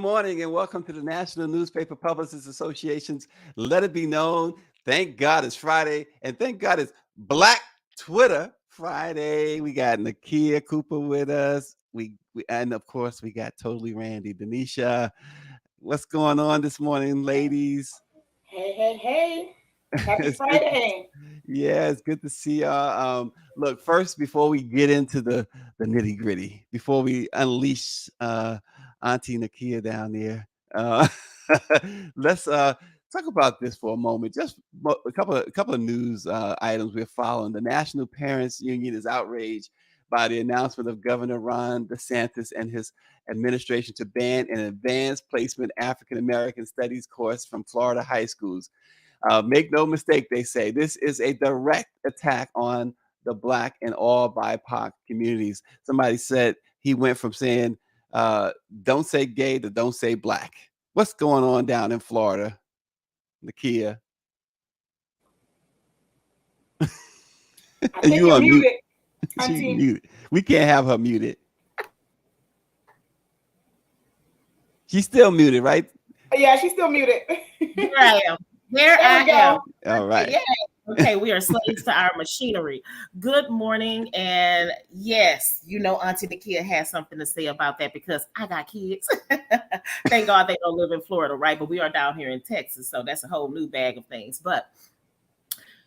morning and welcome to the National Newspaper Publicists Association's Let It Be Known. Thank God it's Friday and thank God it's Black Twitter Friday. We got Nakia Cooper with us. And of course we got Totally Randy. Denisha, what's going on this morning, ladies? Hey. Happy It's good. Friday. Yeah, it's good to see y'all. Look, first, before we get into the nitty gritty, before we unleash Auntie Nakia down there, let's talk about this for a moment. Just a couple of news items we're following. The National Parents Union is outraged by the announcement of Governor Ron DeSantis and his administration to ban an advanced placement African American studies course from Florida high schools. Make no mistake, they say this is a direct attack on the Black and all BIPOC communities. Somebody said he went from saying, don't say gay to don't say Black. What's going on down in Florida, Nakia? I think You you're on mute. muted, She Auntie. muted. We can't have her muted. She's still muted, right? Yeah, she's still muted. Here I am. There There we I am. go. All right. Yeah. Okay, we are slaves to our machinery. Good morning. And yes, you know, Auntie Nakia has something to say about that because I got kids. Thank God they don't live in Florida, right? But we are down here in Texas. So that's a whole new bag of things. But,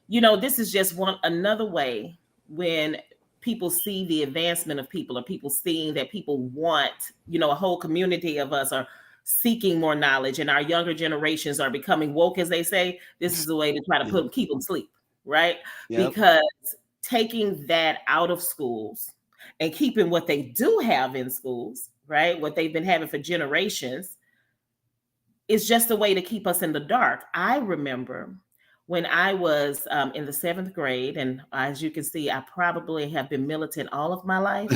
you know, this is just another way when people see the advancement of people or people seeing that people want, you know, a whole community of us are seeking more knowledge and our younger generations are becoming woke, as they say. This is the way to try to keep them sleep, right? Yep. Because taking that out of schools and keeping what they do have in schools, right? What they've been having for generations is just a way to keep us in the dark. I remember when I was in the 7th grade, and as you can see, I probably have been militant all of my life.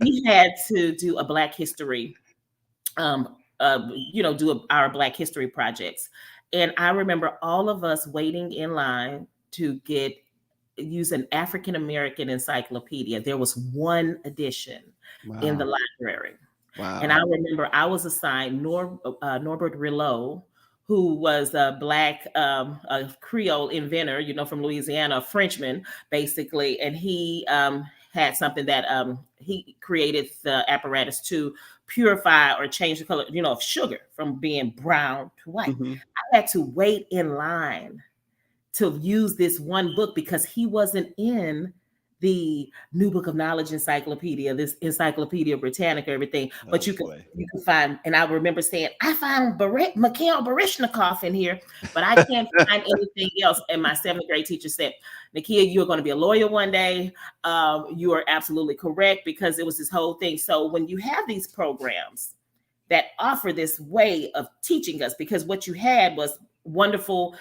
We had to do a Black history our Black history projects. And I remember all of us waiting in line to use an African American encyclopedia. There was one edition in the library. Wow. And I remember I was assigned Norbert Rillo, who was a Black a Creole inventor, you know, from Louisiana, a Frenchman, basically. And he had something that he created the apparatus to purify or change the color, you know, of sugar from being brown to white. Mhm. I had to wait in line to use this one book because he wasn't in the New Book of Knowledge Encyclopedia, this Encyclopedia Britannica, everything. But you boy. can find, and I remember saying, I found Mikhail Baryshnikov in here, but I can't find anything else. And my 7th grade teacher said, Nakia, you're going to be a lawyer one day. You are absolutely correct, because it was this whole thing. So when you have these programs that offer this way of teaching us, because what you had was wonderful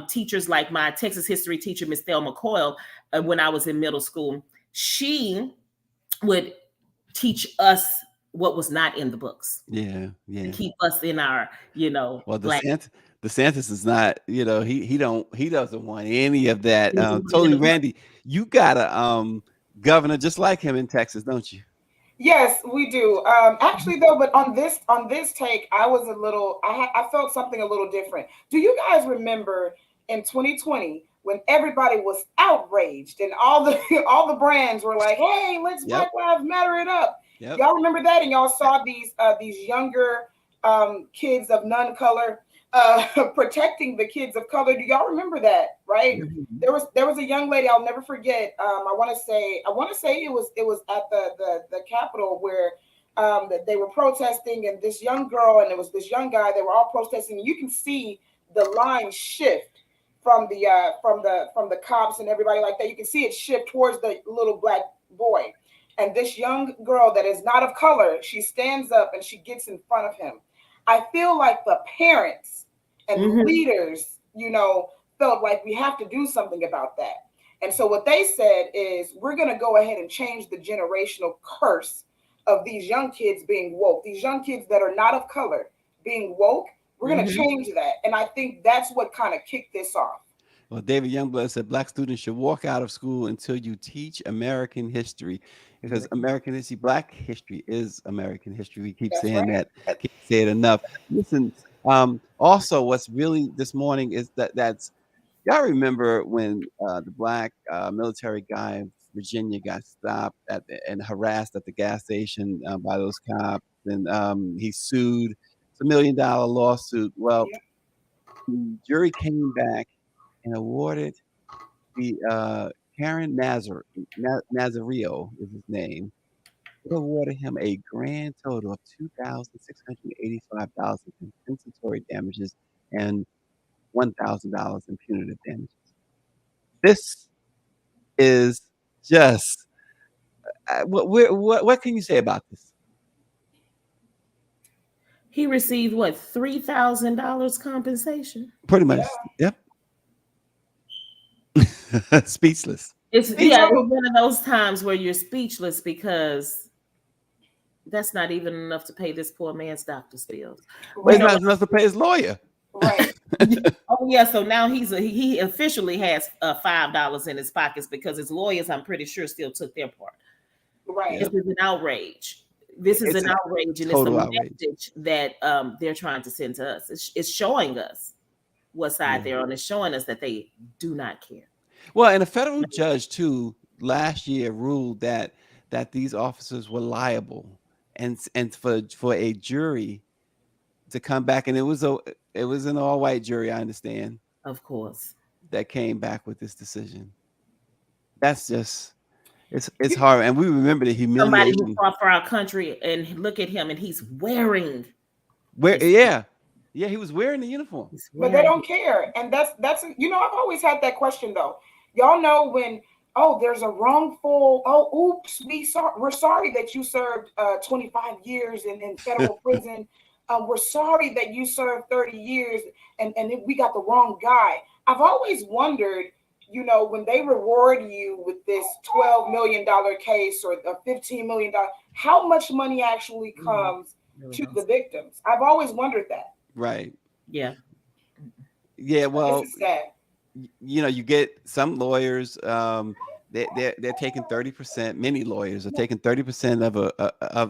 teachers like my Texas history teacher, Miss Thelma Coyle, when I was in middle school. She would teach us what was not in the books. Yeah. To keep us in our, you know, Well, Black. DeSantis is not, you know, he doesn't want any of that. Mhm. Totally, Randy, you got a governor just like him in Texas, don't you? Yes, we do. Actually, though, but on this take, I was a little. I felt something a little different. Do you guys remember in 2020 when everybody was outraged and all the all the brands were like, "Hey, let's Yep. Black Lives Matter it up." Yep. Y'all remember that, and y'all saw these younger kids of none color protecting the kids of color. Do y'all remember that? Right? Mhm. There was a young lady I'll never forget. I want to say it was at the Capitol where that they were protesting, and this young girl and there was this young guy. They were all protesting. You can see the line shift from the cops and everybody like that. You can see it shift towards the little Black boy. And this young girl that is not of color, she stands up and she gets in front of him. I feel like the parents and Mhm. leaders, you know, felt like we have to do something about that. And so what they said is, we're going to go ahead and change the generational curse of these young kids being woke, these young kids that are not of color being woke. We're going to Mhm. change that. And I think that's what kind of kicked this off. Well, David Youngblood said black students should walk out of school until you teach American history, because American history, black history is American history. We keep That's saying right. that, can't say it enough. Listen, also what's really this morning is that's y'all remember when the black military guy in Virginia got stopped and harassed at the gas station by those cops, and he sued. It's $1 million lawsuit. Well, Yeah. the jury came back and awarded the Karen Nazario is his name. They awarded him a grand total of $2,685 in compensatory damages and $1,000 in punitive damages. This is just what can you say about this? He received what, $3,000 compensation? Pretty much, Yeah. yep. Speechless. It's Me yeah, too. it's one of those times where you're speechless because that's not even enough to pay this poor man's doctor's bills. But You it's Right. know, not enough to pay his lawyer. Right. oh yeah, so now he officially has $5 in his pockets because his lawyers, I'm pretty sure, still took their part. Right. This Yep. is an outrage. This is It's an a outrage, and it's a total outrage. message that they're trying to send to us. It's showing us what side Yeah. they're on. It's showing us that they do not care. Well, and a federal judge too last year ruled that these officers were liable, and for a jury to come back, and it was an all white jury, I understand, Of course. that came back with this decision. That's just it's You- hard, and we remember the Somebody who humiliation. fought for our country, and look at him, and he's wearing. Where his- yeah, he was wearing the uniform. he's But they wearing- don't care, and that's I've always had that question though. Y'all know when there's a wrongful oops we're sorry that you served 25 years in federal prison. We're sorry that you served 30 years and we got the wrong guy. I've always wondered, when they reward you with this $12 million case or a $15 million, how much money actually comes to the victims? I've always wondered that. Right. Yeah. Yeah. Well, This is sad. you get some lawyers, they're taking 30%. Many lawyers are taking 30%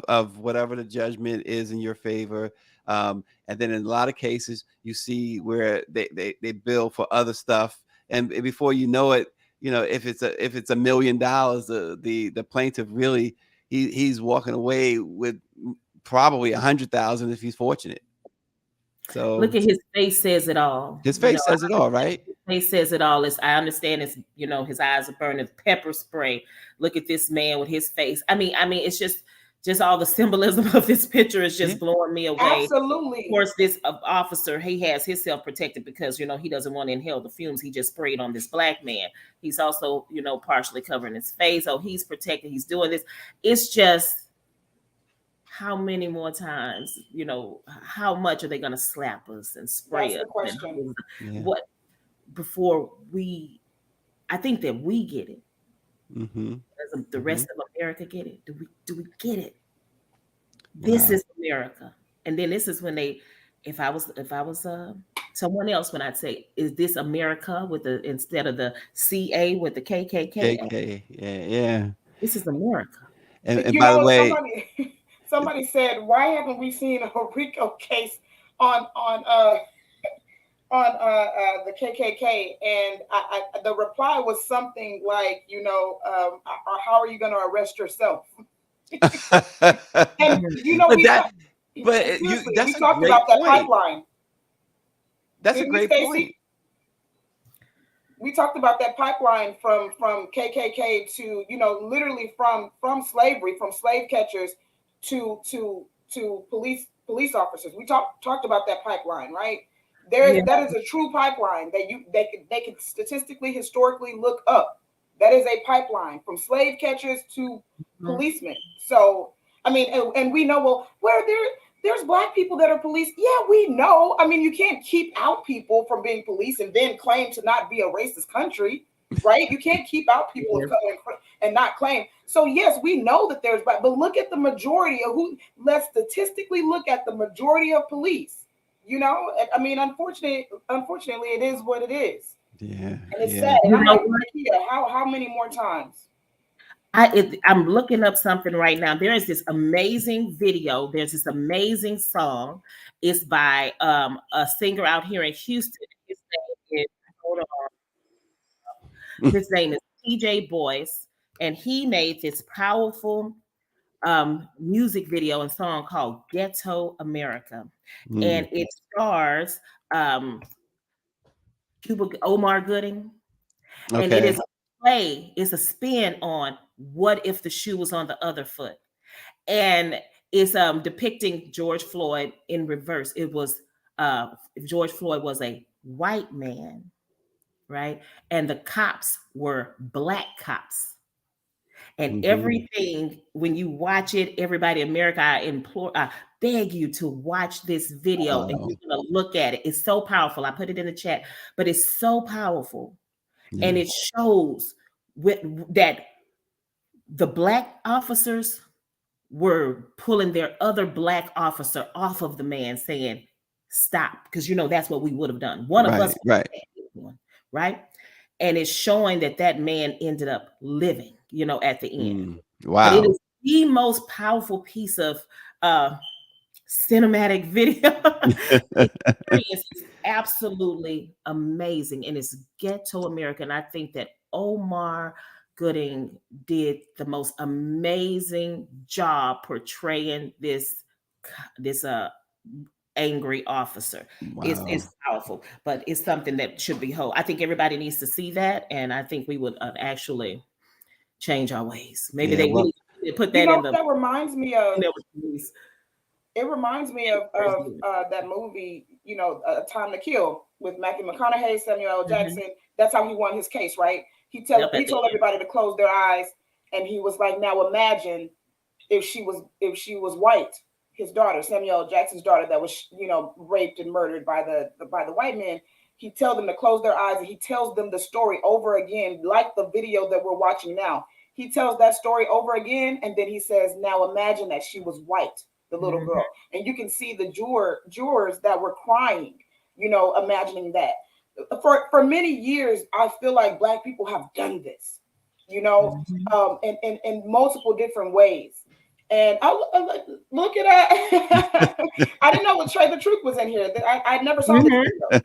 of whatever the judgment is in your favor. And then in a lot of cases, you see where they bill for other stuff, and before you know it, if it's $1 million, the plaintiff really he's walking away with probably 100,000 if he's fortunate. So Look at his face, says it all. his face says it all, right? His face says it all. I understand it's, his eyes are burning, pepper spray. Look at this man with his face. I mean, it's just all the symbolism of this picture is just blowing me away. Absolutely. Of course, this officer, he has himself protected because, he doesn't want to inhale the fumes he just sprayed on this black man. He's also, partially covering his face. Oh, he's protected. He's doing this. It's just, how many more times, how much are they going to slap us and spray That's us? the question. Yeah. What before I think that we get it. Mm-hmm. Does the rest of America get it? Do we get it? This is America. And then this is when if I was someone else, when I'd say, is this America instead of the CA with the KKK? KK, yeah. This is America. And by the way, somebody said, why haven't we seen a RICO case on the KKK? And the reply was something like, how are you going to arrest yourself? And we talked about that pipeline. That's a great point. We talked about that pipeline from KKK to, literally from slavery, from slave catchers to police officers. We talked about that pipeline, right? That is a true pipeline that they can statistically, historically look up. That is a pipeline from slave catchers to policemen. So, I mean, and we know, well, where there's black people that are police. Yeah, we know. I mean, you can't keep out people from being police and then claim to not be a racist country, right? You can't keep out people and not claim. So yes, we know that there's black, but look at the majority of let's statistically look at the majority of police. I mean, unfortunately, it is what it is. Yeah. And it's Yeah. sad. And You I'm know like, what? Nakia, how many more times? I'm looking up something right now. There is this amazing video. There's this amazing song. It's by a singer out here in Houston. His name is hold on. His name is TJ Boyce, and he made this powerful music video and song called Ghetto America. Mm. And it stars um, Omar Gooding. And it Okay. is a play, it's a spin on what if the shoe was on the other foot. And it's depicting George Floyd in reverse. It was George Floyd was a white man, right? And the cops were black cops. And Mhm. everything, when you watch it, everybody in America, I beg you to watch this video and Wow. you're gonna look at it. It's so powerful. I put it in the chat, but it's so powerful. And Yeah. it shows that the black officers were pulling their other black officer off of the man, saying, "Stop," because that's what we would have done. One of us Right. would have Right. had this one, right? And it's showing that man ended up living, at the end. Mm. But it Wow. is the most powerful piece of uh, cinematic video. The experience is absolutely amazing, and it's ghetto America. And I think that Omar Gooding did the most amazing job portraying this angry officer. It's Wow. powerful, but it's something that should be whole. I think everybody needs to see that, and I think we would actually change our ways. Maybe Yeah. they Well. need to put You that know in what the that reminds me of? movies. It reminds me of that movie, Time to Kill with Matthew McConaughey, Samuel L. Mhm. Jackson. That's how he won his case, right? Yep, He at the told everybody to close their eyes, and he was like, "Now imagine if she was white, his daughter, Samuel L. Jackson's daughter, that was raped and murdered by the white man." He tells them to close their eyes, and he tells them the story over again, like the video that we're watching now. He tells that story over again, and then he says, "Now imagine that she was white, the little end. girl," and you can see the jurors that were crying, imagining that. For many years, I feel like Black people have done this, Mhm. in multiple different ways. And I look at I didn't know what Trey the Truth was in here. I never saw this Mhm. video.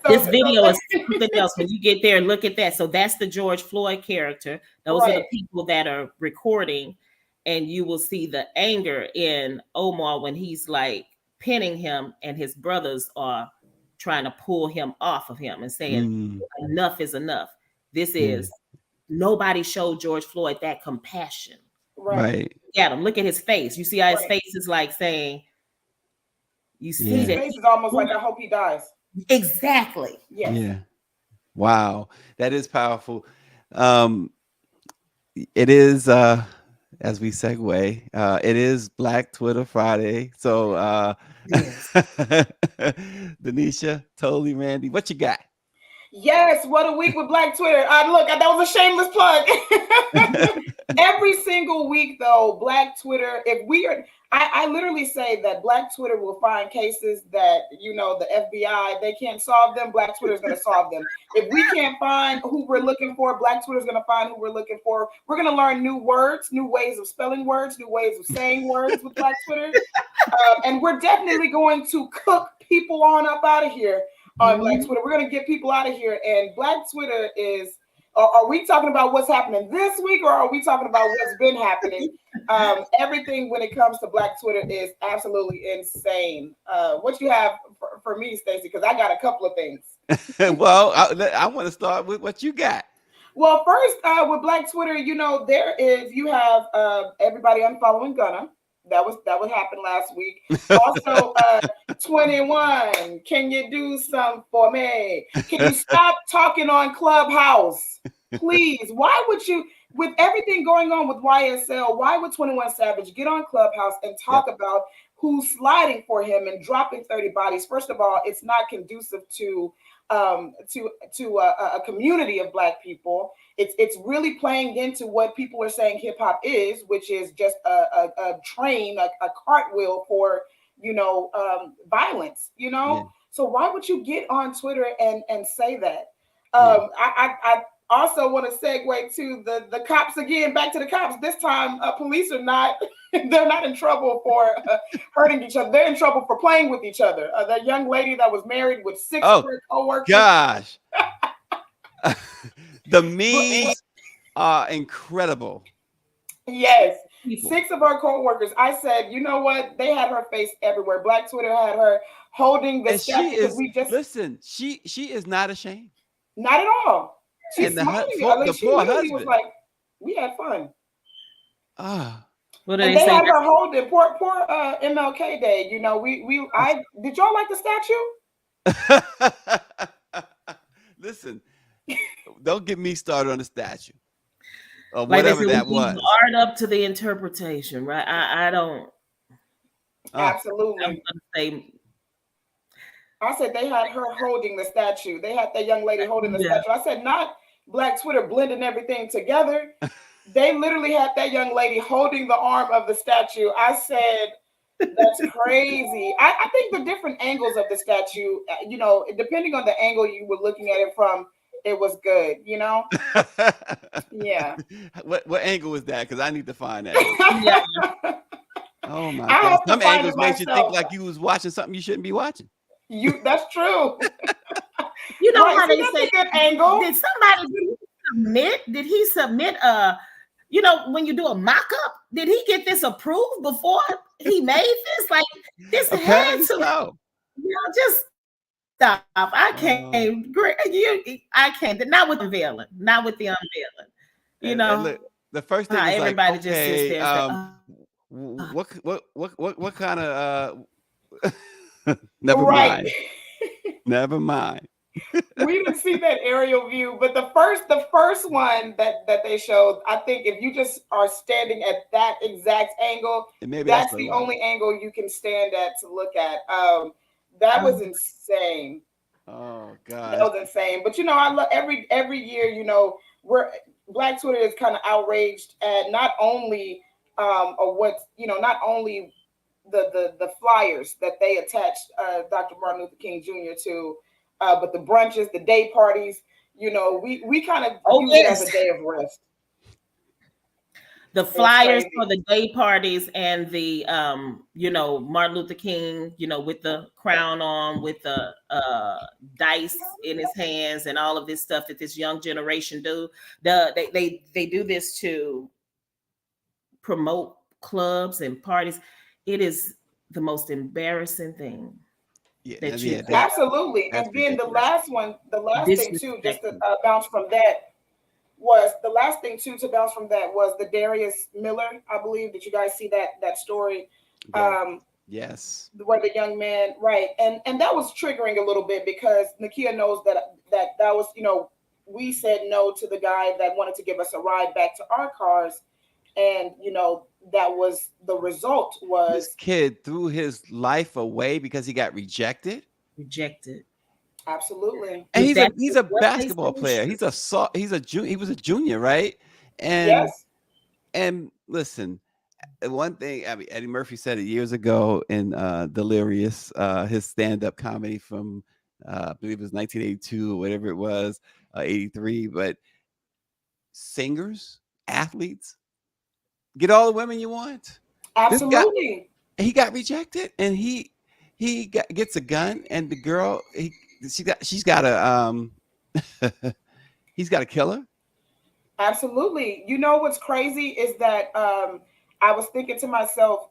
This So video is something else. When you get there, look at that. So that's the George Floyd character. Those are the right, people that are recording, and you will see the anger in Omar when he's like pinning him, and his brothers are trying to pull him off of him and saying, Mm. "Enough is enough." This Yeah. is nobody showed George Floyd that compassion. right, Right. Look at him. Look at his face. You see how his right. face is like saying, "You see His Yeah. that face is almost like, I hope he dies. exactly." Yes. Yeah. Wow. That is powerful. Um, it is as we segue, it is Black Twitter Friday. So Yes. Denisha, totally Randy, what you got? Yes, what a week with Black Twitter. Look, that was a shameless plug. Every single week, though, Black Twitter, if we are, I literally say that Black Twitter will find cases that, the FBI, they can't solve them. Black Twitter is going to solve them. If we can't find who we're looking for, Black Twitter is going to find who we're looking for. We're going to learn new words, new ways of spelling words, new ways of saying words with Black Twitter. And we're definitely going to cook people on up out of here on Black Twitter. We're going to get people out of here. And Black Twitter is, are we talking about what's happening this week, or are we talking about what's been happening? Everything when it comes to Black Twitter is absolutely insane. What you have for me, Stacey? Because I got a couple of things. Well, I want to start with what you got. Well, first, with Black Twitter, you have everybody unfollowing Gunna. That what happened last week. Also, 21. Can you do something for me? Can you stop talking on Clubhouse, please? Why would you, with everything going on with YSL? Why would 21 Savage get on Clubhouse and Yep. talk about who's sliding for him and dropping 30 bodies? First of all, it's not conducive to a community of Black people. It's really playing into what people are saying hip hop is, which is just a train, a cartwheel for violence. Yeah. So why would you get on Twitter and say that? I also want to segue to the cops again. Back to the cops. This time, police are not. They're not in trouble for hurting each other. They're in trouble for playing with each other. That young lady that was married with 6 of her coworkers. Gosh, the memes are incredible. Yes, 6 of her co-workers. I said, you know what? They had her face everywhere. Black Twitter had her holding the statue. Listen, she is not ashamed. Not at all. She's smiling. The poor husband was like, we had fun. What and they had her holding poor MLK Day. You know, did y'all like the statue? Listen, don't get me started on the statue. Or like whatever that was. Art up to the interpretation, right? I don't. Absolutely. I'm gonna say. I said they had her holding the statue. They had that young lady holding the statue. I said not Black Twitter blending everything together. They literally had that young lady holding the arm of the statue. I said, that's crazy. I think the different angles of the statue, you know, depending on the angle you were looking at it from, it was good, you know? Yeah. What angle was that? Because I need to find that. Oh my God. Some angles made you think like you was watching something you shouldn't be watching. That's true. You know how they say good angle. Did he submit you know, when you do a mock-up, did he get this approved before he made this? Like this had to so. You know, just stop. I can't I can't, not with the unveiling, not with the unveiling. You know, look, the first thing is everybody like, just sits there what kind of never mind. We didn't see that aerial view, but the first one that they showed, I think if you just are standing at that exact angle, that's the only angle you can stand at to look at. That was insane. Oh God, that was insane. But you know, I love every year. You know, Black Twitter is kind of outraged at not only not only the flyers that they attached Dr. Martin Luther King Jr. to. But the brunches, the day parties, you know, we kind of use it as a day of rest. The flyers for the day parties and the Martin Luther King, you know, with the crown on, with the dice in his hands, and all of this stuff that this young generation do. They do this to promote clubs and parties. It is the most embarrassing thing. Absolutely. And then the last thing too, just to bounce from that, was the Darius Miller, I believe. Did you guys see that story? Yes. Where the young man, right. And that was triggering a little bit because Nakia knows that was, you know, we said no to the guy that wanted to give us a ride back to our cars. And, you know, that was the result was this kid threw his life away because he got rejected. Absolutely. And he's a basketball player. He was a junior, right? And yes. And listen, one thing, I mean, Eddie Murphy said it years ago in Delirious, his stand-up comedy from I believe it was 1982 or whatever it was, 83. But singers, athletes, get all the women you want. Absolutely. He got rejected, and he gets a gun, and the girl he's got a he's got to kill her. Absolutely. You know what's crazy is that I was thinking to myself,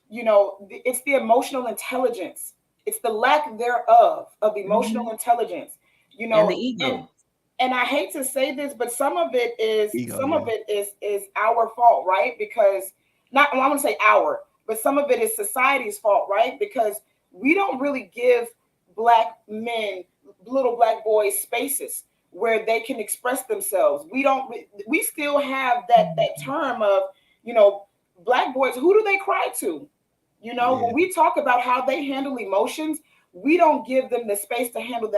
you know, it's the emotional intelligence. It's the lack thereof of emotional intelligence. You know, and the ego. And I hate to say this, but some of it is our fault, right? Because I want to say our, but some of it is society's fault, right? Because we don't really give Black men, little Black boys, spaces where they can express themselves. We still have that term of, you know, Black boys, who do they cry to? You know, when we talk about how they handle emotions, we don't give them the space to handle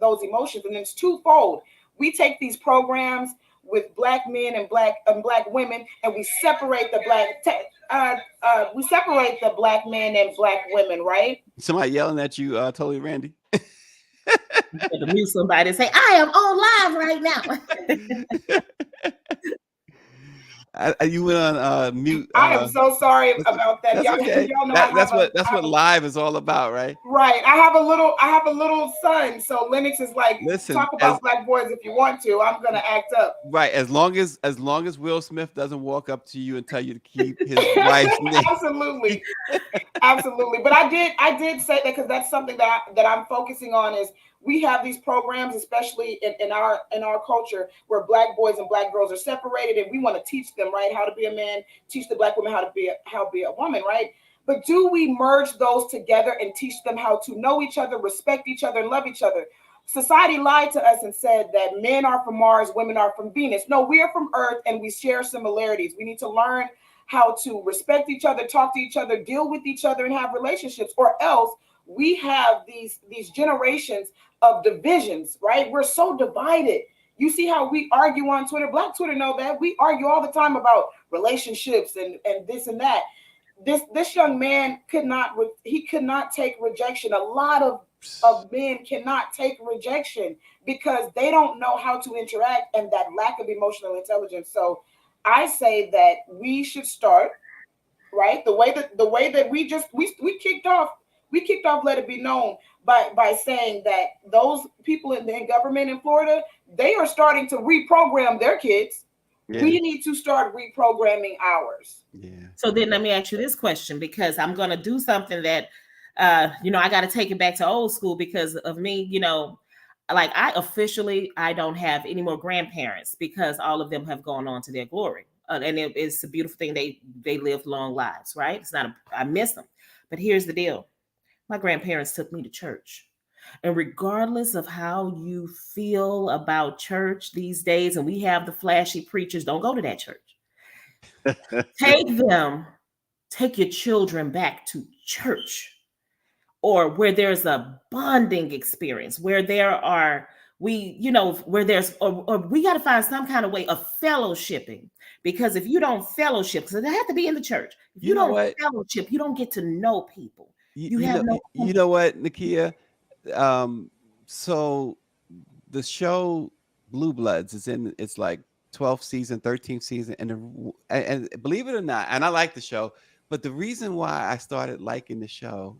those emotions. And it's twofold. We take these programs with Black men and Black women, and we separate the Black men and Black women, right? Somebody yelling at you, totally Randy. You had to mute somebody and say, I am on live right now. You went on mute. I am so sorry that's about that. that's Y'all, okay. y'all know That's what live is all about, right? Right. I have a little son. So Lennox is like, Listen, talk about black boys if you want to. I'm gonna act up. Right. As long as Will Smith doesn't walk up to you and tell you to keep his wife's name. Absolutely. Absolutely. But I did say that because that's something that I'm focusing on is we have these programs, especially in our culture, where black boys and black girls are separated, and we want to teach them, right, how to be a man, teach the black woman how to be a woman, right? But do we merge those together and teach them how to know each other, respect each other, and love each other? Society lied to us and said that men are from Mars, women are from Venus. No, we are from Earth, and we share similarities. We need to learn how to respect each other, talk to each other, deal with each other, and have relationships, or else we have these generations of divisions, right? We're so divided. You see how we argue on Twitter. Black Twitter know that. We argue all the time about relationships and this and that. This young man could not take rejection. A lot of men cannot take rejection because they don't know how to interact and that lack of emotional intelligence. So I say that we should start, right? The way that we kicked off, let it be known by saying that those people in government in Florida, they are starting to reprogram their kids. Yeah. We need to start reprogramming ours. Yeah. So then let me ask you this question, because I'm going to do something that, I got to take it back to old school because of me, like I don't have any more grandparents because all of them have gone on to their glory. And it's a beautiful thing. They lived long lives, right? I miss them. But here's the deal. My grandparents took me to church. And regardless of how you feel about church these days, and we have the flashy preachers, don't go to that church. Take your children back to church, or where there's a bonding experience, where we got to find some kind of way of fellowshipping. Because if you don't fellowship, because they have to be in the church. If you don't fellowship, you don't get to know people. You know what, Nakia? So the show Blue Bloods it's like 12th season, 13th season, and believe it or not, and I like the show, but the reason why I started liking the show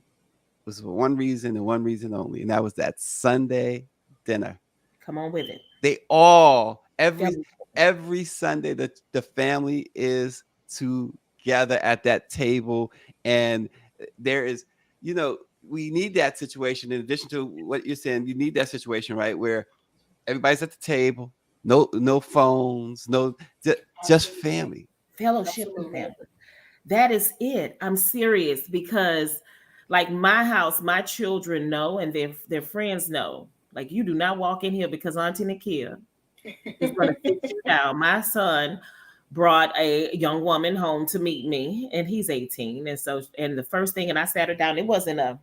was for one reason and one reason only, and that was that Sunday dinner. Come on with it. They all every Sunday the family is together at that table, and there is, we need that situation. In addition to what you're saying, you need that situation, right, where everybody's at the table, no phones, just family, fellowship, and family. That is it. I'm serious, because like my house, my children know, and their friends know. Like, you do not walk in here because Auntie Nakia is going to sit you down. My son brought a young woman home to meet me, and he's 18. And the first thing, and I sat her down. It wasn't a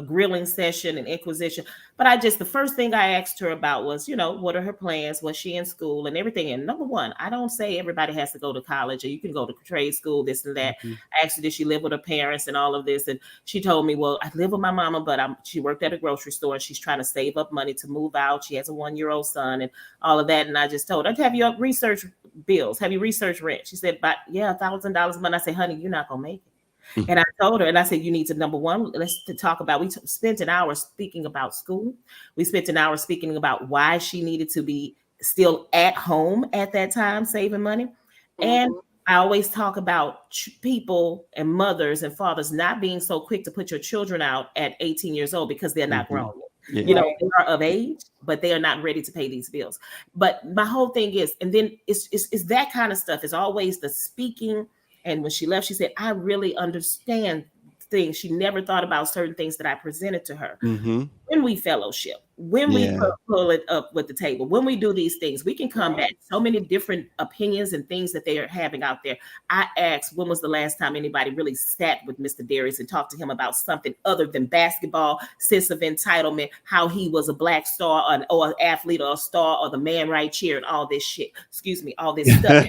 grilling session and inquisition, but the first thing I asked her about was, what are her plans? Was she in school and everything? And number one, I don't say everybody has to go to college or you can go to trade school, this and that. Mm-hmm. I asked her, did she live with her parents and all of this? And she told me, well, I live with my mama, but she worked at a grocery store and she's trying to save up money to move out. She has a 1-year-old son and all of that. And I just told her, have you researched bills? Have you researched rent? She said, $1,000 a month. I said, honey, you're not going to make it. And I told her, and I said, you need to, number one, let's talk about, we spent an hour speaking about school. We spent an hour speaking about why she needed to be still at home at that time, saving money. Mm-hmm. And I always talk about people and mothers and fathers not being so quick to put your children out at 18 years old because they're not grown yet. Yeah. They are of age, but they are not ready to pay these bills. But my whole thing is, and then it's that kind of stuff. It's always the speaking. And when she left, she said, I really understand things. She never thought about certain things that I presented to her. Mm-hmm. When we fellowship, when we pull it up with the table, when we do these things, we can come back. So many different opinions and things that they are having out there. I asked, when was the last time anybody really sat with Mr. Darius and talked to him about something other than basketball, sense of entitlement, how he was a black star or an athlete or a star or the man right here and all this shit. Excuse me, all this stuff.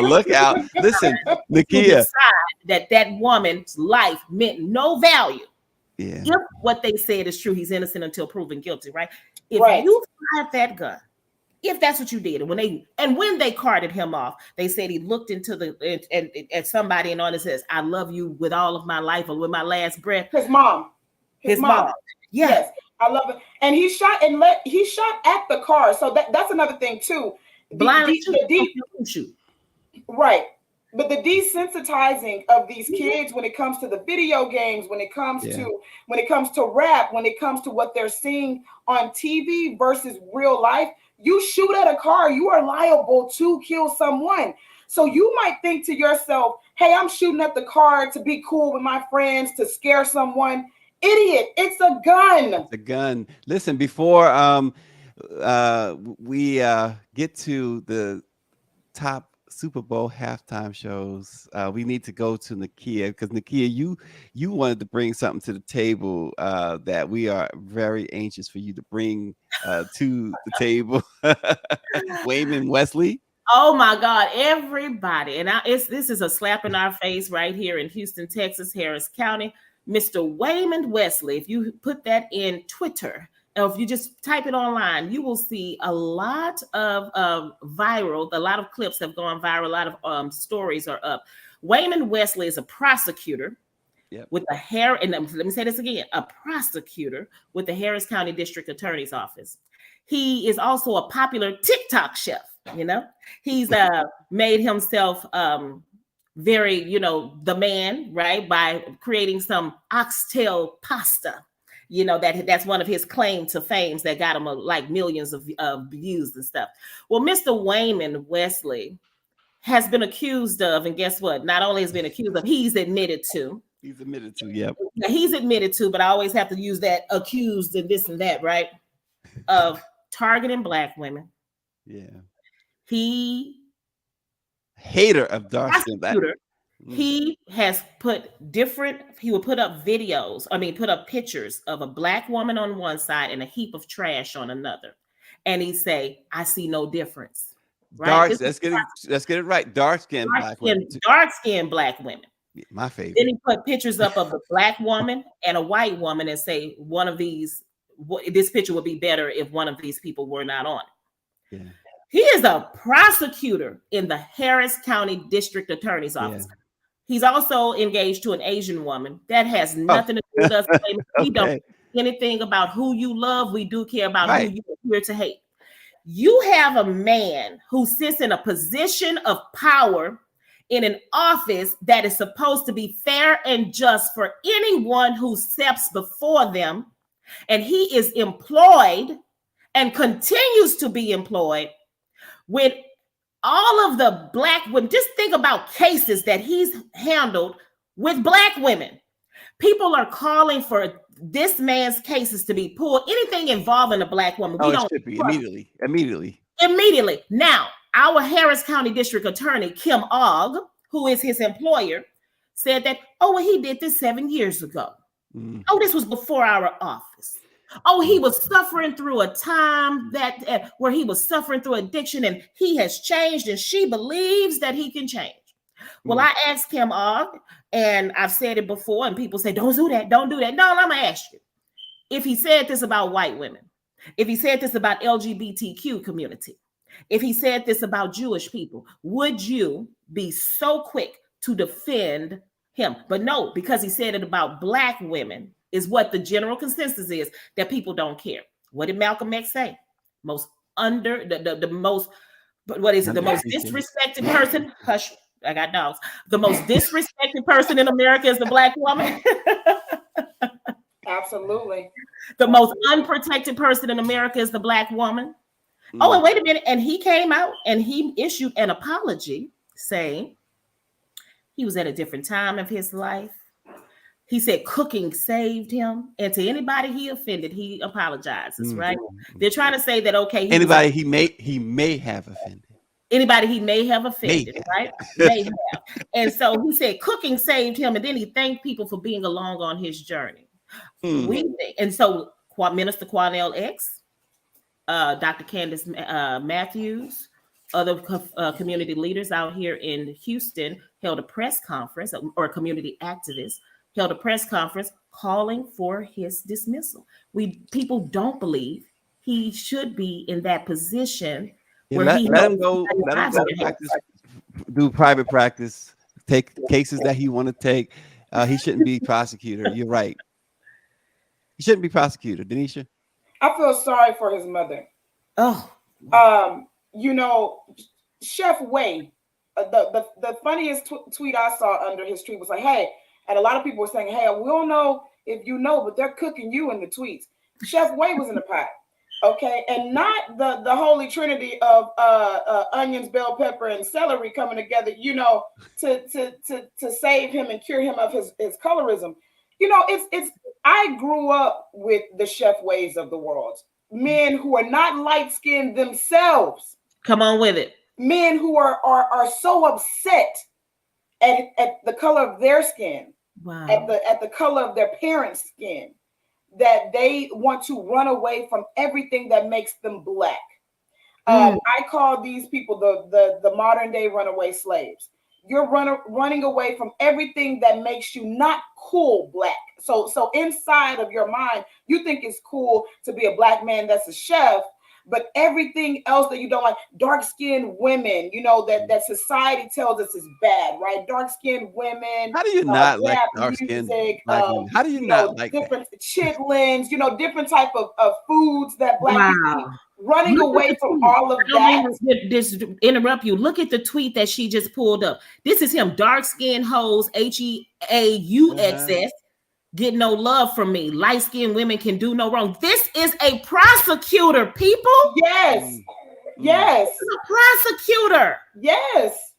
Look out. Listen, Nakia. That woman's life meant no value Yeah. If what they said is true, he's innocent until proven guilty, right? If Right. you fired that gun, if that's what you did, and when they carted him off, they said he looked into at somebody and on it says, "I love you with all of my life or with my last breath." His mom. His mom. Yeah. Yes, I love it. And he shot at the car. So that's another thing too. Blindly shoot. Right. But the desensitizing of these kids when it comes to the video games, when it comes to rap, when it comes to what they're seeing on TV versus real life, you shoot at a car, you are liable to kill someone. So you might think to yourself, hey, I'm shooting at the car to be cool with my friends, to scare someone. Idiot, it's a gun. It's a gun. Listen, before we get to the top Super Bowl halftime shows, we need to go to Nakia, because Nakia, you wanted to bring something to the table that we are very anxious for you to bring to the table. Wayman Wesley. Oh my God, everybody. And this is a slap in our face right here in Houston, Texas, Harris County. Mr. Wayman Wesley, if you put that in Twitter, or if you just type it online, you will see a lot of viral, a lot of clips have gone viral, a lot of stories are up. Wayman Wesley is a prosecutor with and let me say this again, a prosecutor with the Harris County District Attorney's Office. He is also a popular TikTok chef, He's made himself very, the man, right, by creating some oxtail pasta. That's one of his claim to fame that got him like millions of views and stuff. Well, Mr. Wayman Wesley has been accused of, and guess what? Not only has been accused of, he's admitted to. He's admitted to, yep. He's admitted to, but I always have to use that accused and this and that, right? Of targeting Black women. Yeah. Hater of dark skin. He has he would put up pictures of a Black woman on one side and a heap of trash on another. And he'd say, I see no difference. Right? Let's get it right. Dark-skinned Black women. Dark-skinned Black women. Yeah, my favorite. Then he put pictures up of a Black woman and a white woman and say, this picture would be better if one of these people were not on it. Yeah. He is a prosecutor in the Harris County District Attorney's Office. Okay. He's also engaged to an Asian woman. That has nothing to do with us. We don't care anything about who you love. We do care about who you are here to hate. You have a man who sits in a position of power in an office that is supposed to be fair and just for anyone who steps before them. And he is employed and continues to be employed with all of the Black women. Just think about cases that he's handled with Black women. People are calling for this man's cases to be pulled. Anything involving a Black woman. It should be immediately. Now, our Harris County District Attorney, Kim Ogg, who is his employer, said that, he did this 7 years ago. This was before our office. He was suffering through a time where he was suffering through addiction, and he has changed, and she believes that he can change. Well, I asked Kim Ogg, and I've said it before, and people say, don't do that. No, I'm going to ask you. If he said this about white women, if he said this about LGBTQ community, if he said this about Jewish people, would you be so quick to defend him? But no, because he said it about Black women, is what the general consensus is, that people don't care. What did Malcolm X say? The most disrespected person? Hush, I got dogs. The most disrespected person in America is the Black woman. Absolutely. The most unprotected person in America is the Black woman. And wait a minute. And he came out and he issued an apology saying he was at a different time of his life. He said cooking saved him. And to anybody he offended, he apologizes, right? They're trying to say that, anybody he may have offended. Anybody he may have offended, right? May have. And so he said cooking saved him. And then he thanked people for being along on his journey. And so Minister Quanell X, Dr. Candace Matthews, other community leaders out here in Houston held a press conference, or community activists held a press conference calling for his dismissal. People don't believe he should be in that position where let he him go. Let him go practice, do private practice, take cases that he want to take. He shouldn't be prosecutor. You're right. He shouldn't be prosecutor, Denisha. I feel sorry for his mother. Oh, you know, Chef Way, the funniest tweet I saw under his tweet was like, "Hey," and a lot of people were saying, "Hey, we don't know if you know, but they're cooking you in the tweets." Chef Way was in the pot, okay, and not the holy trinity of onions, bell pepper, and celery coming together, you know, to save him and cure him of his colorism. You know, it's I grew up with the Chef Ways of the world, men who are not light skinned themselves. come on with it. Men who are so upset at the color of their skin, Wow. at the color of their parents' skin, that they want to run away from everything that makes them black. I call these people the modern day runaway slaves. You're running away from everything that makes you not cool black. So inside of your mind, you think it's cool to be a black man that's a chef, but everything else that you don't like, dark-skinned women, you know, that society tells us is bad, right? Dark-skinned women. How do you not like dark-skinned black women? How do you not like different chitlins, you know, different type of foods that black people eat? Running away from all of that. Just interrupt you. Look at the tweet that she just pulled up. This is him, dark-skinned hoes, HEAUXS. Get no love from me. Light-skinned women can do no wrong. This is a prosecutor, people. Yes. Yes. A prosecutor. Yes.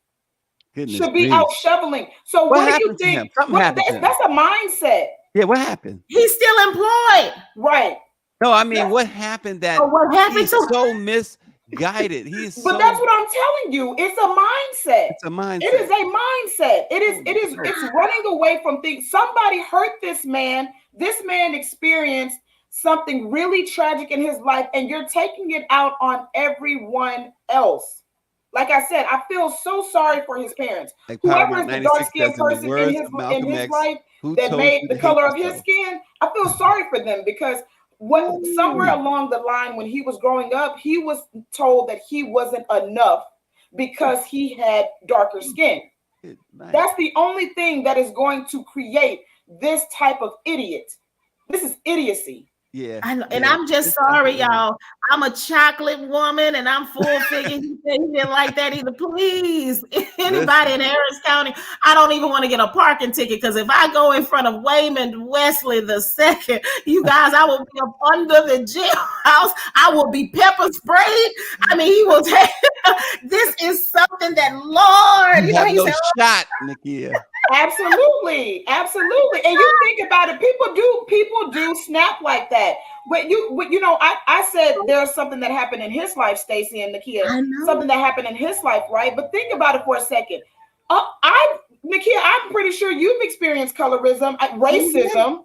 Goodness should be grief. out shoveling. So what do you think? That's a mindset. Yeah, what happened? He's still employed. Right. No, I mean, what happened that what happened he's so misguided? But that's what I'm telling you. It's a mindset. It's a mindset. It is a mindset. It's running away from things. Somebody hurt this man. This man experienced something really tragic in his life, and you're taking it out on everyone else. Like I said, I feel so sorry for his parents. Whoever is the dark-skinned person in his life that made the color of his skin, I feel sorry for them, because somewhere along the line when he was growing up, he was told that he wasn't enough because he had darker skin. That's the only thing that is going to create this type of idiot. This is idiocy. Yeah. And I'm just sorry, y'all. I'm a chocolate woman and I'm full figure. He said he didn't like that either. Please, anybody in Harris County, I don't even want to get a parking ticket, because if I go in front of Wayman Wesley II, you guys, I will be up under the jailhouse. I will be pepper sprayed. I mean, he will take this is something that, Lord, you have no shot, Nakia. Absolutely. And you think about it, people do snap like that. But you know, I said there's something that happened in his life, Stacey and Nakia. Something that happened in his life, right? But think about it for a second. Nakia, I'm pretty sure you've experienced colorism, racism,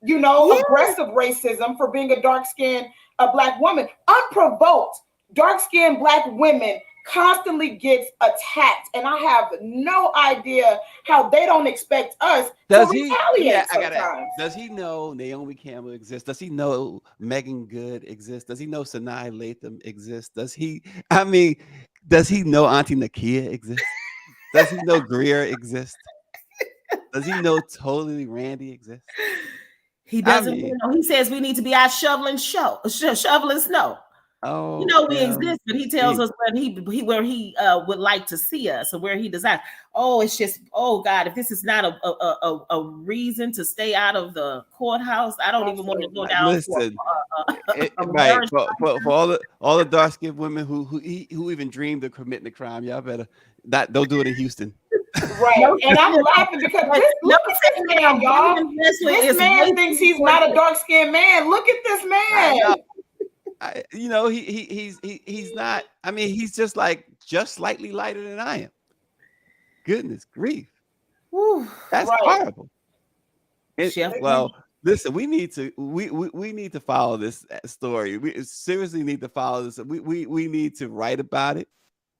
you know, aggressive racism for being a dark-skinned black woman. Unprovoked, dark-skinned black women constantly gets attacked, and I have no idea how they don't expect us to retaliate sometimes. Does he know Naomi Campbell exists? Does he know Megan Good exists? Does he know Sanaa Lathan exists? Does he know Auntie Nakia exists? Does he know Greer exists? Does he know Totally Randy exists? He doesn't know. He says we need to be out shoveling snow. Oh, you know we exist, but he tells us where he would like to see us, or where he desires. Oh, it's just, oh God, if this is not a reason to stay out of the courthouse, I don't even want to go down. Listen, right for all the dark skinned women who even dreamed of committing the crime, y'all better don't do it in Houston. Right, and I'm laughing because look at this man, y'all. This man thinks he's not a dark skinned man. Look at this man. You know, he's not. I mean, he's just slightly lighter than I am. Goodness grief, that's horrible. Well, listen, we need to follow this story. We seriously need to follow this. We need to write about it.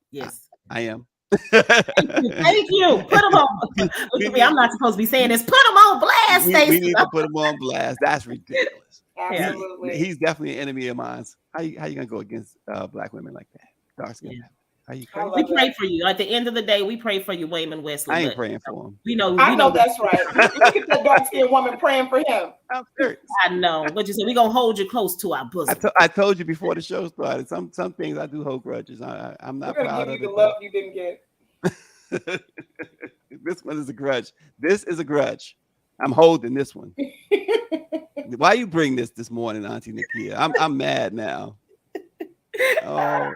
Yes, I am. Thank you. Put them on. Look at me. I'm not supposed to be saying this. Put them on blast, we Stacey. need to put him on blast. That's ridiculous. Absolutely. He's definitely an enemy of mine. How you gonna go against black women like that? Dark skin. How you crazy? We pray for you. At the end of the day, we pray for you, Wayman Wesley. I ain't praying for him. I know that's right. Look at that dark skinned woman praying for him. I'm serious. I know. What you say? We're gonna hold you close to our bosom. I told you before the show started. Some things I do hold grudges. I'm not proud of it. The love you didn't get. This one is a grudge. This is a grudge. I'm holding this one. Why you bring this morning, Auntie Nakia? I'm mad now. Oh,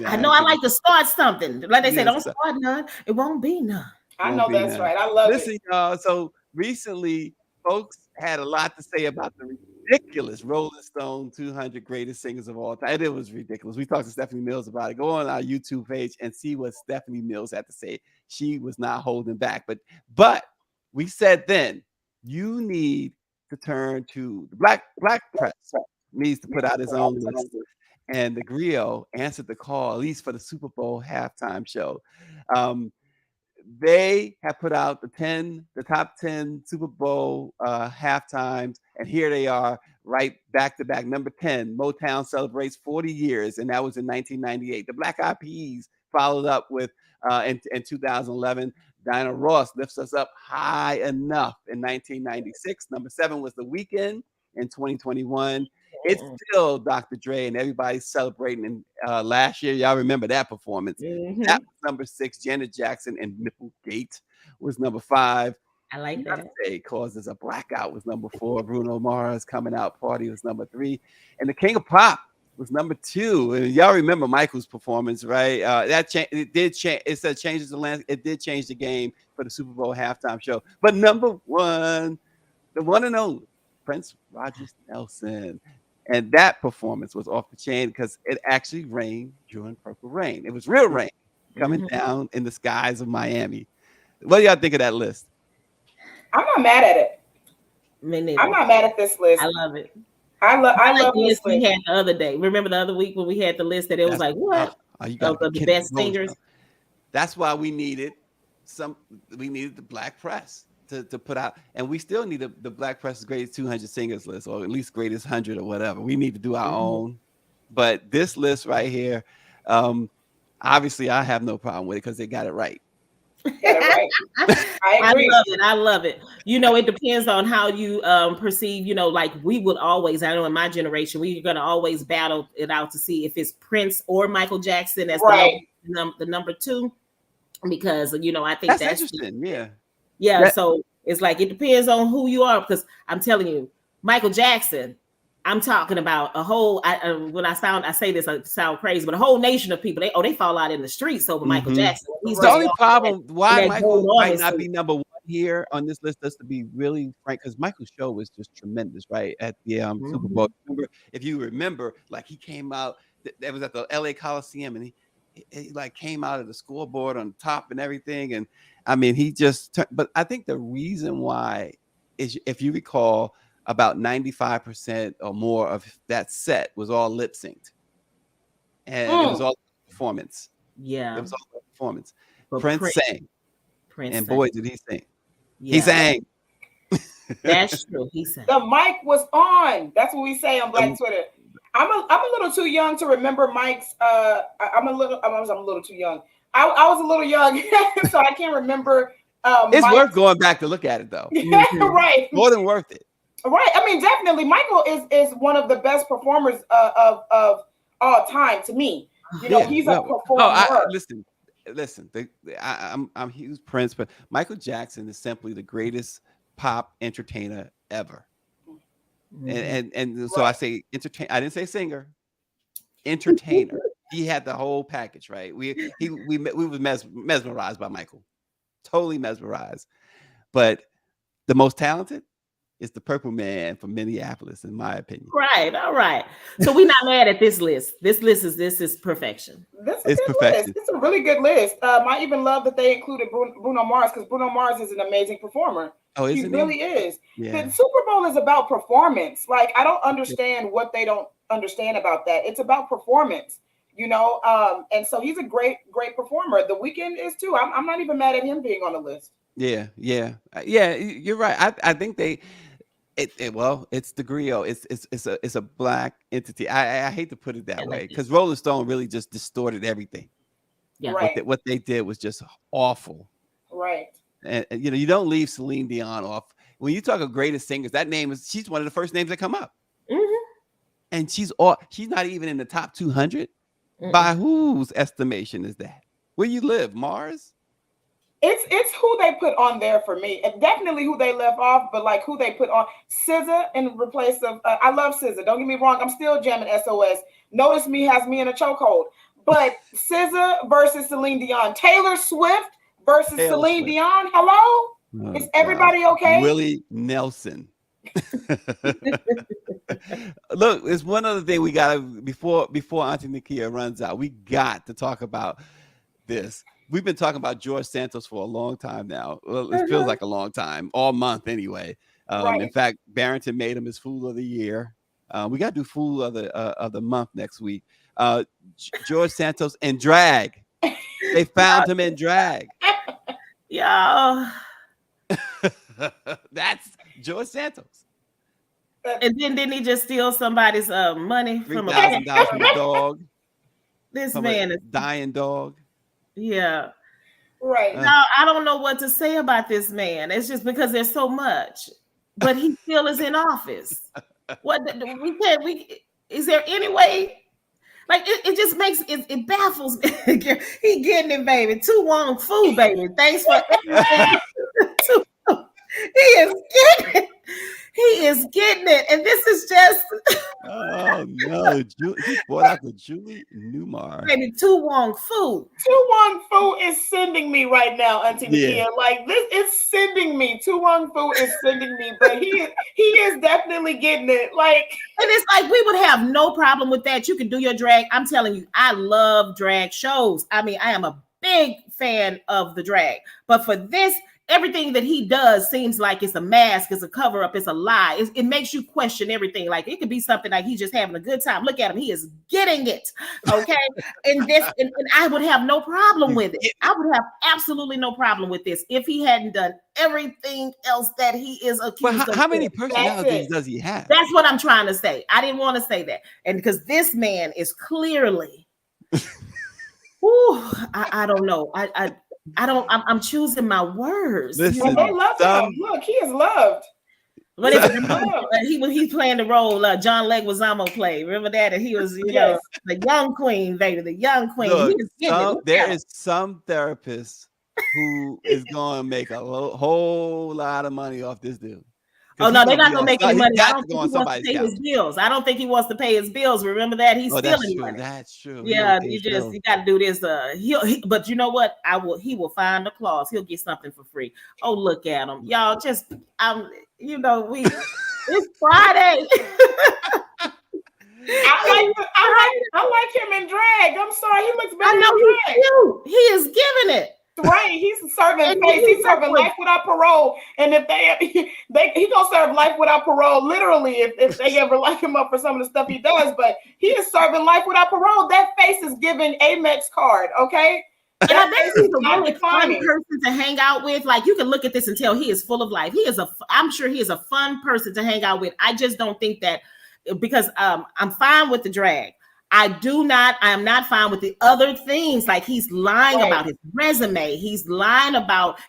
I know. I like to start something. Like they say, don't start none. It won't be none. I know that's right. I love it. Listen, y'all. So recently, folks had a lot to say about the ridiculous Rolling Stone 200 greatest singers of all time. And it was ridiculous. We talked to Stephanie Mills about it. Go on our YouTube page and see what Stephanie Mills had to say. She was not holding back. But we said then, you need to turn to the black press needs to put out his own list. And the Griot answered the call, at least for the Super Bowl halftime show. They have put out the top 10 Super Bowl halftimes, and here they are, right back to back. Number 10, Motown celebrates 40 years, and that was in 1998. The Black Eyed Peas followed up with in 2011. Diana Ross lifts us up high enough in 1996. Number 7 was The Weeknd in 2021. It's still Dr. Dre, and everybody's celebrating. And last year, y'all remember that performance. That was number 6. Janet Jackson and Nipplegate was number 5. I like that. Causes a Blackout was number 4. Bruno Mars Coming Out Party was number 3. And the King of Pop was number 2. And y'all remember Michael's performance, right? It did change. It said changes the landscape. It did change the game for the Super Bowl halftime show. But number 1, the one and only Prince Rogers Nelson. And that performance was off the chain because it actually rained during Purple Rain. It was real rain coming down in the skies of Miami. What do y'all think of that list? I'm not mad at it. I'm not mad at this list. I love it. I love the list we had the other day. Remember the other week when we had the list that it was like, what? You got the best singers. That's why we needed the black press to put out, and we still need the Black Press's greatest 200 singers list, or at least greatest 100 or whatever. We need to do our own, but this list right here, obviously I have no problem with it because they got it right. I agree. I love it. It depends on how you perceive, like we would always, I know in my generation, we're going to always battle it out to see if it's Prince or Michael Jackson as the number 2, because, I think that's interesting. So it's like, it depends on who you are, because I'm telling you, Michael Jackson, I'm talking about a whole, I say this, I sound crazy, but a whole nation of people, they fall out in the streets over Michael Jackson. He's the only problem why Michael might not be number 1 here on this list, just to be really frank, because Michael's show was just tremendous, right? At the Super Bowl. If you remember, like he came out, that was at the LA Coliseum, and he like came out of the scoreboard on top and everything. And I mean, he just but I think the reason why is, if you recall, about 95% or more of that set was all lip synced, and it was all performance. It was all performance. But Prince sang, and boy, did he sing! He sang. That's true. He sang. The mic was on. That's what we say on Black Twitter. I'm a little too young to remember Mike's. I'm a little too young. I was a little young, so I can't remember. It's worth going back to look at it, though. Right. More than worth it. Right. I mean, definitely, Michael is one of the best performers of all time to me. He's a performer. Listen. I'm a huge Prince, but Michael Jackson is simply the greatest pop entertainer ever. And so I say entertain. I didn't say singer. Entertainer. He had the whole package, right? We was mesmerized by Michael, totally mesmerized. But the most talented is the Purple Man from Minneapolis, in my opinion. Right. All right. So we're not mad at this list. This is perfection. It's perfection. List. It's a really good list. I even love that they included Bruno Mars, because Bruno Mars is an amazing performer. Oh, he really is. Yeah. The Super Bowl is about performance. Like, I don't understand what they don't understand about that. It's about performance. And so he's a great performer. The Weeknd is too. I'm not even mad at him being on the list. Yeah. You're right. I think it's the griot. It's a black entity. I hate to put it that way because Rolling Stone really just distorted everything. Yeah. Right. What they did was just awful. Right. And you don't leave Celine Dion off. When you talk of greatest singers, she's one of the first names that come up. Mm-hmm. And she's not even in the top 200. Mm-mm. By whose estimation is that? Where you live, Mars? It's who they put on there for me, and definitely who they left off, but like who they put on. SZA in replace of I love SZA. Don't get me wrong, I'm still jamming SOS. Notice Me has me in a chokehold. But SZA versus Celine Dion, Taylor Swift versus Celine Dion. Hello, is everybody okay? Willie Nelson. Look, it's one other thing we gotta before Auntie Nakia runs out. We got to talk about this. We've been talking about George Santos for a long time now. Well, it feels like a long time, all month anyway. In fact, Barrington made him his Fool of the Year. We got to do Fool of the Month next week. George Santos in drag. They found him in drag. Yo. That's George Santos. And then didn't he just steal somebody's money from $3,000 from a dog? This man is dying dog. Yeah. Right. Now I don't know what to say about this man. It's just because there's so much, but he still is in office. Is there any way? Like it just makes it baffles me. He getting it, baby. Tu Wong Fu, baby. Thanks for everything. He is getting it. He is getting it, and this is just. Oh no! He brought out the Julie Newmar. Baby, Tu Wong Fu. Tu Wong Fu is sending me right now, Auntie Nakia. Like this is sending me. Tu Wong Fu is sending me, but he is definitely getting it. Like, and it's like we would have no problem with that. You can do your drag. I'm telling you, I love drag shows. I mean, I am a big fan of the drag, but for this. Everything that he does seems like it's a mask, it's a cover up, it's a lie. It makes you question everything. Like it could be something like he's just having a good time. Look at him, he is getting it. Okay, and I would have no problem with it. I would have absolutely no problem with this if he hadn't done everything else that he is accused of. How many personalities does he have? That's what I'm trying to say. I didn't want to say that, and because this man is clearly, I don't know. I'm choosing my words. Listen, they love him. Look, he is loved. What is it? He's playing the role John Leguizamo played. Remember that? And he was, the young queen, baby, the young queen. Look, there is some therapist who is going to make a whole lot of money off this dude. Oh no, they're not gonna make any money. I don't think he wants to pay his bills. I don't think he wants to pay his bills. Remember that he's stealing money. That's true. Yeah, you got to do this. But you know what? He will find a clause. He'll get something for free. Oh, look at him, y'all. It's Friday. I like him in drag. I'm sorry, he looks better. I know he's cute. He is giving it. Right, he's serving face. He's serving life without parole. And if he gonna serve life without parole, literally, if they ever lock him up for some of the stuff he does. But he is serving life without parole. That face is giving Amex card. Okay. And I think he's a really fun person to hang out with. Like you can look at this and tell he is full of life. I'm sure he is a fun person to hang out with. I just don't think that because I'm fine with the drag. I am not fine with the other things. Like he's lying about his resume. He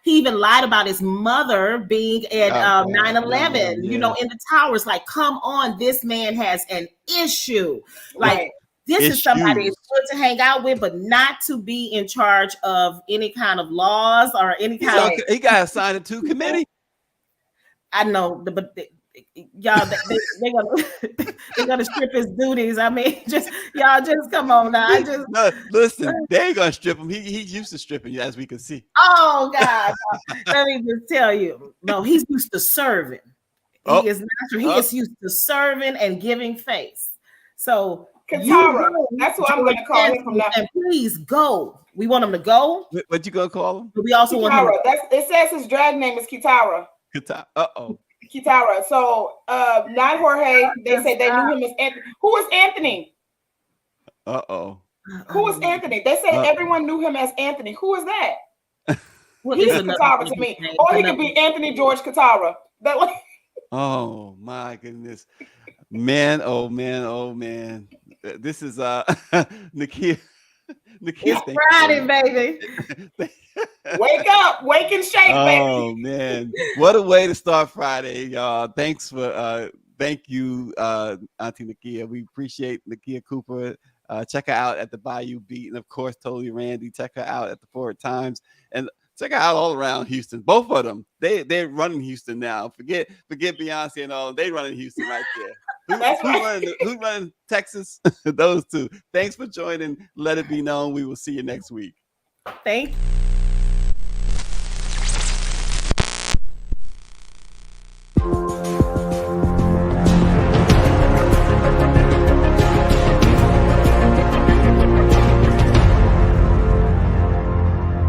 even lied about his mother being at 9/11, in the towers. Like, come on, this man has an issue. Like this is somebody that's good to hang out with, but not to be in charge of any kind of laws or any kind of. He got assigned to committee. I know, but y'all they're gonna strip his duties. I mean, just come on now. Listen, they ain't gonna strip him. He's used to stripping, as we can see. Oh God, let me just tell you. No, he's used to serving. He is natural. He is used to serving and giving face. So Katara, that's what I'm gonna call him from now. And please go. We want him to go. What you gonna call him? But we also Kitara. want him. It says his drag name is Kitara. Kitara. So, not Jorge. They say they knew him as Anthony. Who is Anthony? Who is Anthony? They said everyone knew him as Anthony. Who is that? Well, He's it's Katara to me. Or he could be Anthony George Katara. That way. Oh my goodness. Man, oh man, oh man. This is Nakia. It's Friday, baby. Wake up, wake and shake, baby. Oh man, what a way to start Friday, y'all. Thank you, Auntie Nakia. We appreciate Nakia Cooper. Check her out at the Bayou Beat, and of course, Totally Randy. Check her out at the Forward Times, and check her out all around Houston. Both of them, they're running Houston now. Forget Beyonce and all. They running Houston right there. Who's running Texas? Those two. Thanks for joining. Let it be known. We will see you next week. Thank you.